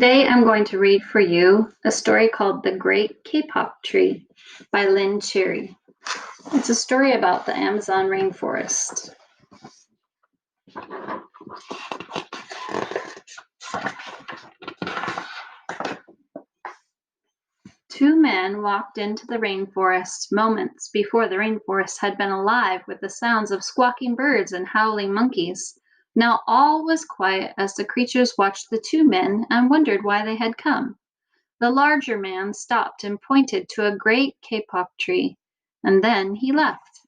Today I'm going to read for you a story called The Great Kapok Tree by Lynn Cherry. It's a story about the Amazon rainforest. Two men walked into the rainforest moments before the rainforest had been alive with the sounds of squawking birds and howling monkeys. Now all was quiet as the creatures watched the two men and wondered why they had come. The larger man stopped and pointed to a great kapok tree, and then he left.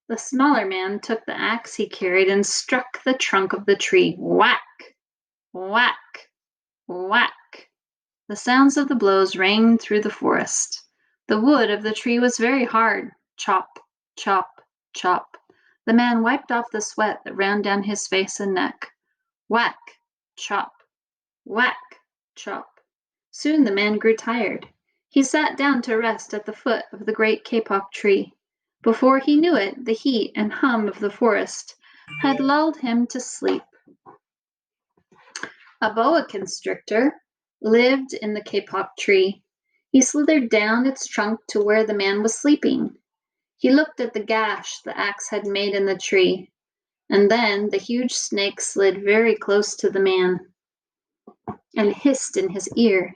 The smaller man took the axe he carried and struck the trunk of the tree. Whack! Whack! Whack! The sounds of the blows rang through the forest. The wood of the tree was very hard. Chop, chop, chop. The man wiped off the sweat that ran down his face and neck. Whack, chop, whack, chop. Soon the man grew tired. He sat down to rest at the foot of the great kapok tree. Before he knew it, the heat and hum of the forest had lulled him to sleep. A boa constrictor lived in the kapok tree. He slithered down its trunk to where the man was sleeping. He looked at the gash the axe had made in the tree, and then the huge snake slid very close to the man and hissed in his ear,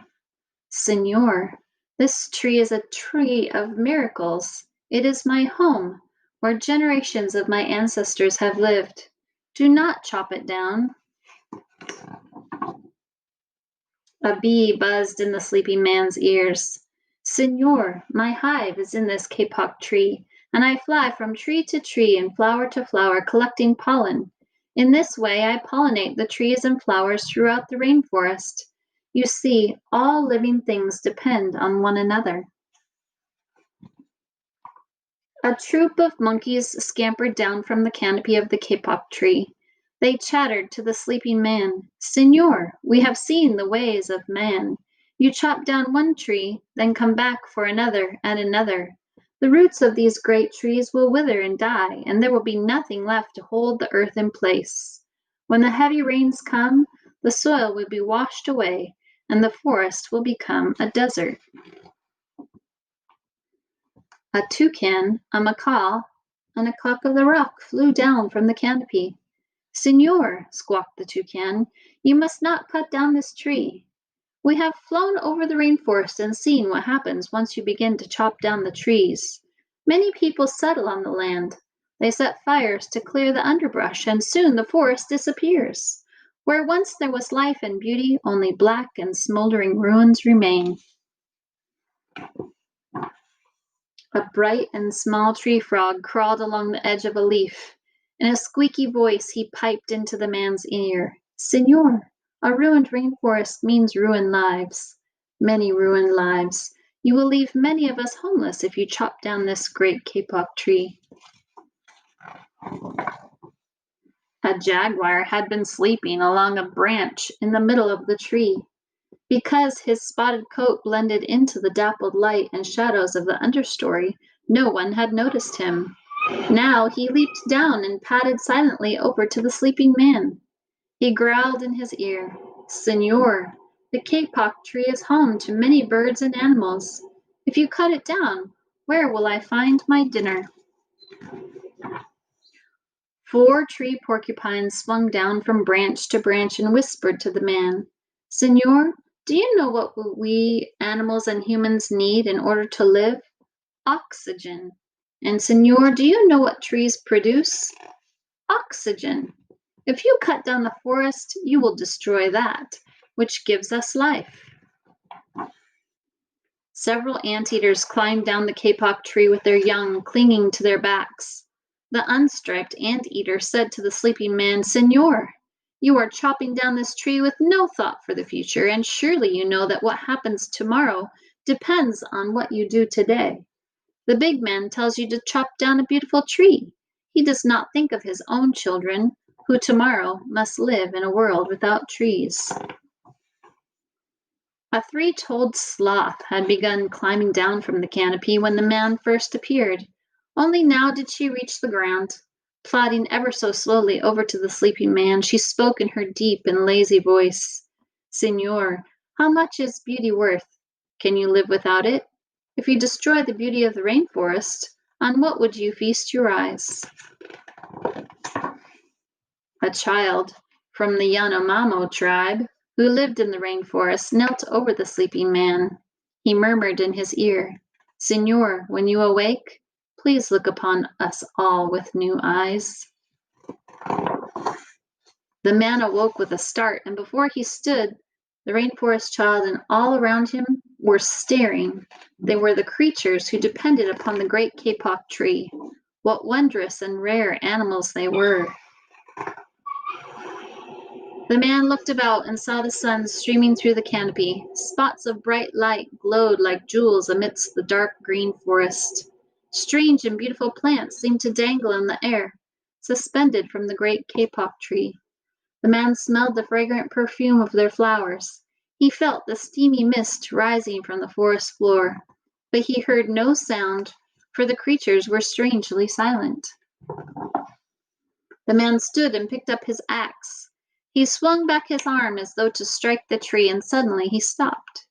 "Señor, this tree is a tree of miracles. It is my home, where generations of my ancestors have lived. Do not chop it down." A bee buzzed in the sleeping man's ears. "Señor, my hive is in this kapok tree, and I fly from tree to tree and flower to flower collecting pollen. In this way I pollinate the trees and flowers throughout the rainforest. You see, all living things depend on one another." A troop of monkeys scampered down from the canopy of the kapok tree. They chattered to the sleeping man. "Señor, we have seen the ways of man. You chop down one tree, then come back for another and another. The roots of these great trees will wither and die, and there will be nothing left to hold the earth in place. When the heavy rains come, the soil will be washed away, and the forest will become a desert." A toucan, a macaw, and a cock of the rock flew down from the canopy. "Señor," squawked the toucan, "you must not cut down this tree. We have flown over the rainforest and seen what happens once you begin to chop down the trees. Many people settle on the land. They set fires to clear the underbrush, and soon the forest disappears. Where once there was life and beauty, only black and smoldering ruins remain." A bright and small tree frog crawled along the edge of a leaf. In a squeaky voice, he piped into the man's ear, "Señor, a ruined rainforest means ruined lives. Many ruined lives. You will leave many of us homeless if you chop down this great kapok tree." A jaguar had been sleeping along a branch in the middle of the tree. Because his spotted coat blended into the dappled light and shadows of the understory, no one had noticed him. Now he leaped down and padded silently over to the sleeping man. He growled in his ear, "Señor, the kapok tree is home to many birds and animals. If you cut it down, where will I find my dinner?" 4 tree porcupines swung down from branch to branch and whispered to the man, "Señor, do you know what we animals and humans need in order to live? Oxygen. And Señor, do you know what trees produce? Oxygen. If you cut down the forest, you will destroy that, which gives us life." Several anteaters climbed down the kapok tree with their young clinging to their backs. The unstriped anteater said to the sleeping man, "Señor, you are chopping down this tree with no thought for the future, and surely you know that what happens tomorrow depends on what you do today. The big man tells you to chop down a beautiful tree. He does not think of his own children, who tomorrow must live in a world without trees." A 3-toed sloth had begun climbing down from the canopy when the man first appeared. Only now did she reach the ground. Plodding ever so slowly over to the sleeping man, she spoke in her deep and lazy voice. Signor, how much is beauty worth? Can you live without it? If you destroy the beauty of the rainforest, on what would you feast your eyes? A child from the Yanomamo tribe, who lived in the rainforest, knelt over the sleeping man. He murmured in his ear, Signor, when you awake, please look upon us all with new eyes. The man awoke with a start, and before he stood, the rainforest child and all around him were staring. They were the creatures who depended upon the Great Kapok Tree. What wondrous and rare animals they were. The man looked about and saw the sun streaming through the canopy. Spots of bright light glowed like jewels amidst the dark green forest. Strange and beautiful plants seemed to dangle in the air, suspended from the Great Kapok Tree. The man smelled the fragrant perfume of their flowers. He felt the steamy mist rising from the forest floor, but he heard no sound, for the creatures were strangely silent. The man stood and picked up his axe. He swung back his arm as though to strike the tree, and suddenly he stopped.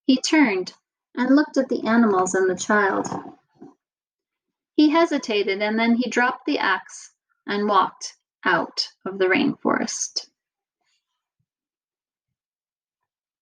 He turned and looked at the animals and the child. He hesitated, and then he dropped the axe and walked out of the rainforest.